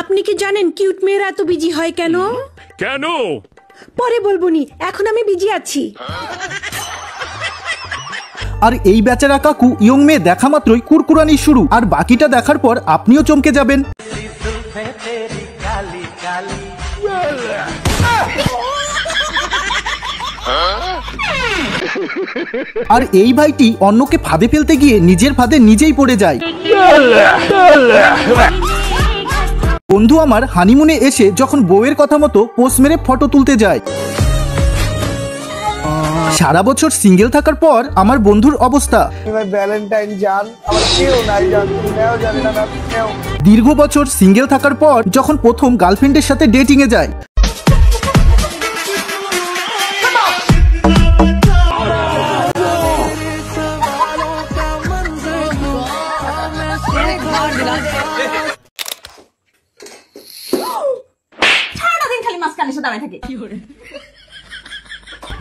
আপনি কি জানেন কিউট মেয়েরা এত বিজি হয় কেন? কেন? পরে বলবনি, এখন আমি বিজি আছি। আর এই বেচারা কাকু ইয়ং মেয়ে দেখা মাত্রই কুরকুরানি শুরু, আর বাকিটা দেখার পর আপনিও চমকে যাবেন। আর এই ভাইটি অন্যকে ফাঁদে ফেলতে গিয়ে নিজের ফাঁদে নিজেই পড়ে যায়। বন্ধু আমার হানিমুনে এসে যখন বউয়ের কথা মতো পোস্ট মেরে ফটো তুলতে যায়। সারা বছর সিঙ্গেল থাকার পর আমার বন্ধুর অবস্থা। দীর্ঘ বছর সিঙ্গেল থাকার পর যখন প্রথম গার্লফ্রেন্ডের সাথে ডেটিং এ যায়।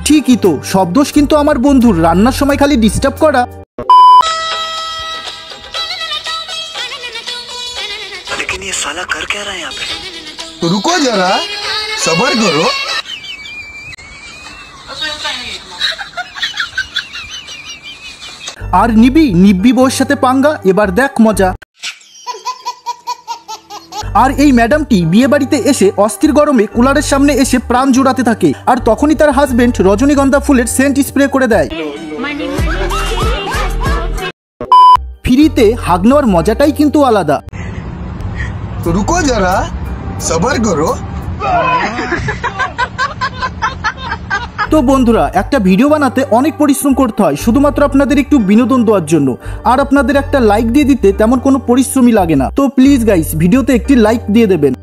ঠিকই তো, সব দোষ কিন্তু আমার বন্ধুর, রান্নার সময় খালি ডিস্টার্ব করা। लेकिन ये साला कर क्या रहा है यहाँ पे? तो रुको जरा, सबर करो। আর নিব্বি বউয়ের সাথে পাঙ্গা, এবার দেখ মজা। আর এই ম্যাডামটি বিয়ে বাড়িতে এসে অস্থির গরমে কুলারের সামনে এসে প্রাণ জুড়াতে থাকে, আর তখনই তার হাজবেন্ড রজনীগন্ধা ফুলের সেন্ট স্প্রে করে দেয়। ফ্রিতে হাগ নেওয়ার মজাটাই কিন্তু আলাদা। तो रुको जरा, सबर करो। তো বন্ধুরা, একটা ভিডিও বানাতে অনেক পরিশ্রম করতে হয় শুধুমাত্র আপনাদের একটু বিনোদন দেওয়ার জন্য, আর আপনাদের একটা লাইক দিয়ে দিতে তেমন কোনো পরিশ্রমই লাগে না। তো প্লিজ গাইস, ভিডিওতে একটি লাইক দিয়ে দেবেন।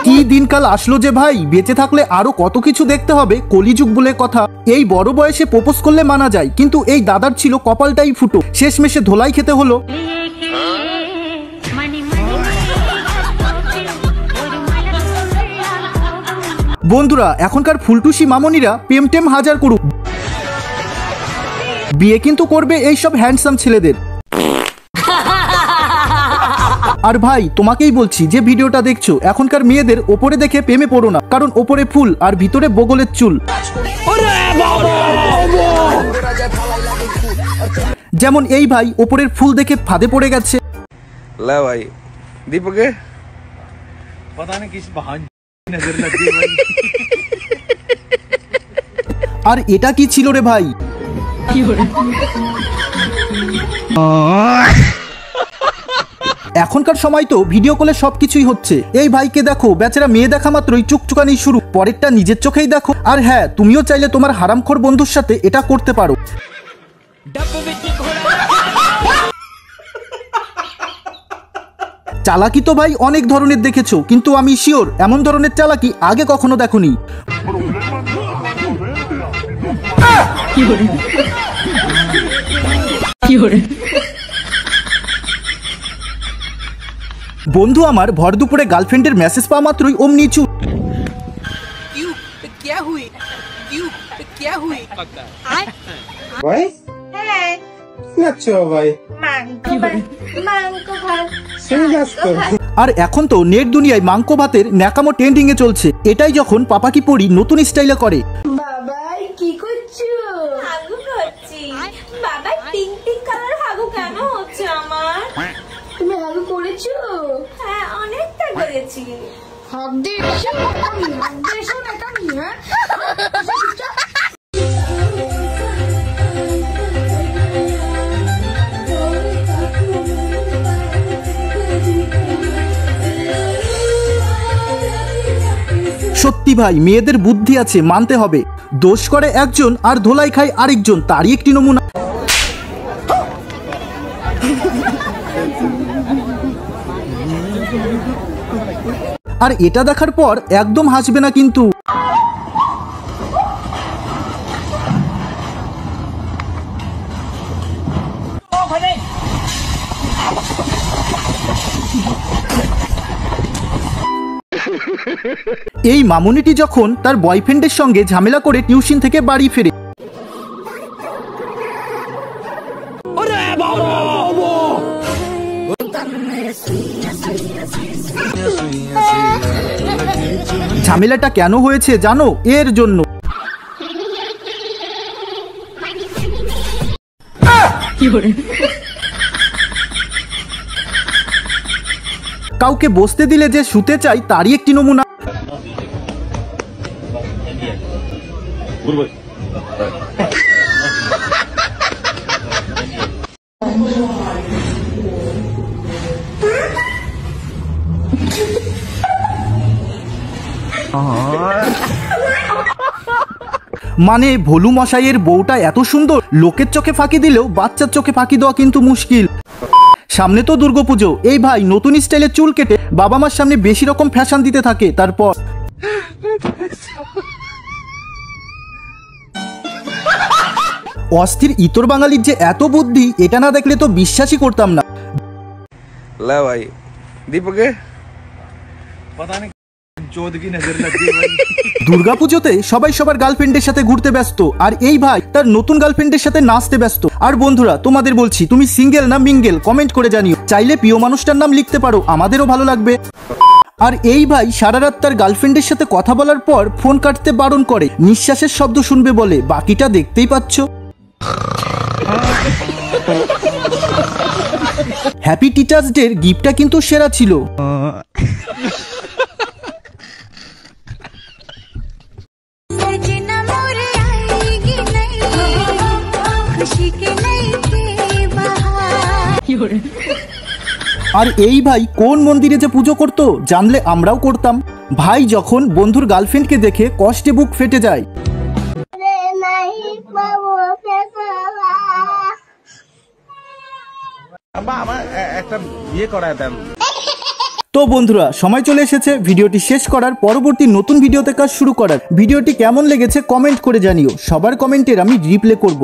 কি দিনকাল আসলো যে ভাই, বেঁচে থাকলে আরো কত কিছু দেখতে হবে। কলিযুগ বলে কথা। এই বড় বয়সে প্রপোজ করলে মানা যায়, কিন্তু এই দাদার ছিল কপালটাই ফুটো, শেষমেশে ধোলাই খেতে হলো। বন্ধুরা, এখনকার ফুলটুসি মামনিরা প্রেম টেম হাজার করুক, বিয়ে কিন্তু করবে এইসব হ্যান্ডসাম ছেলেদের। আর ভাই তোমাকেই বলছি যে ভিডিওটা দেখছো, এখনকার মেয়েদের ওপরে দেখে প্রেমে পড়ো না, কারণ ওপরে ফুল আর ভিতরে বগলের চুল। যেমন এই ভাই ওপরের ফুল দেখে ফাঁদে পড়ে গেছে। ला भाई दीपक पता नहीं किस बहाने नजर लग गई भाई। আর এটা কি ছিল রে ভাই? এখনকার সময় তো ভিডিও কলে সবকিছুই হচ্ছে। এই ভাইকে দেখো, বেচারা মেয়ে দেখা মাত্রই চুকচুকানি শুরু, পরেরটা নিজের চোখেই দেখো। আর হ্যাঁ, তুমিও চাইলে তোমার হারামখোর বন্ধুর সাথে এটা করতে পারো। চালাকি তো ভাই অনেক ধরনের দেখেছো, কিন্তু আমি শিওর এমন ধরনের চালাকি আগে কখনো দেখোনি। বন্ধু আমার ভর দুপুরে গার্লফ্রেন্ডের মেসেজ পাওয়া মাত্রই অমনি চুপ। भाई নাচো ভাই, আর এখন তো নেট দুনিয়ায় মাংকো ভাতের ন্যাকামো ট্রেন্ডিং এ চলছে। এটাই যখন পাপা কি পড়ি নতুন স্টাইলে করে। বাবা কি করছো? হাগু খাচ্ছি। বাবা পিঙ্ক পিঙ্ক কালার হাগু কেন হচ্ছে আমার? তুমি হাগু করেছো? হ্যাঁ, অনেকটা করেছি। হাগ দিয়েছো? হাগ দিয়েছো না তুমি? হ্যাঁ, সত্যি ভাই, মেয়েদের বুদ্ধি আছে, মানতে হবে। দোষ করে একজন আর ধোলাই খায় আরেকজন, তারই একটি নমুনা। আর এটা দেখার পর একদম হাসবে না কিন্তু। এই মামুনিটি যখন তার বয়ফ্রেন্ডের সঙ্গে ঝামেলা করে টিউশন থেকে বাড়ি ফেরে, ঝামেলাটা কেন হয়েছে জানো? এর জন্য। কাউকে বসতে দিলে যে শুতে চাই তারই একটি নমুনা। মানে ভোলু মশাইয়ের বউটা এত সুন্দর, লোকের চোখে ফাঁকি দিলেও বাচ্চার চোখে ফাঁকি দেওয়া কিন্তু মুশকিল। সামনে তো দুর্গাপুজো, এই ভাই নতুন স্টাইলে চুল কেটে বাবা মার সামনে বেশি রকম ফ্যাশন দিতে থাকে। তারপর অস্থির ইতর বাঙালির যে এত বুদ্ধি, এটা না দেখলে তো বিশ্বাসই করতাম না। ले भाई दीपक पता नहीं चौध की नजर लग गई भाई। দুর্গাপুজোতে সবাই সবার গার্লফ্রেন্ডের সাথে ঘুরতে ব্যস্ত, আর এই ভাই তার নতুন গার্লফ্রেন্ডের সাথে নাচতে ব্যস্ত। আর বন্ধুরা তোমাদের বলছি, তুমি সিঙ্গেল না মিঙ্গেল কমেন্ট করে জানিও। চাইলে প্রিয় মানুষটার নাম লিখতে পারো, আমাদেরও ভালো লাগবে। আর এই ভাই সারা রাত তার গার্লফ্রেন্ডের সাথে কথা বলার পর ফোন কাটতে বারণ করে, নিঃশ্বাসের শব্দ শুনবে বলে। বাকিটা দেখতেই পাচ্ছ। হ্যাপি টিচার্স ডে গিফটটা কিন্তু সেরা ছিল। আর এই ভাই কোন মন্দিরে যে পুজো করতো জানলে আমরাও করতাম। ভাই যখন বন্ধুর গার্লফ্রেন্ডকে দেখে কষ্টে বুক ফেটে যায়। একটা বিয়ে করায় দেন। তো বন্ধুরা সময় চলে এসেছে ভিডিওটি শেষ করার, পরবর্তী নতুন ভিডিওতে কাজ শুরু করার। ভিডিওটি কেমন লেগেছে কমেন্ট করে জানিও, সবার কমেন্টের আমি রিপ্লাই করব।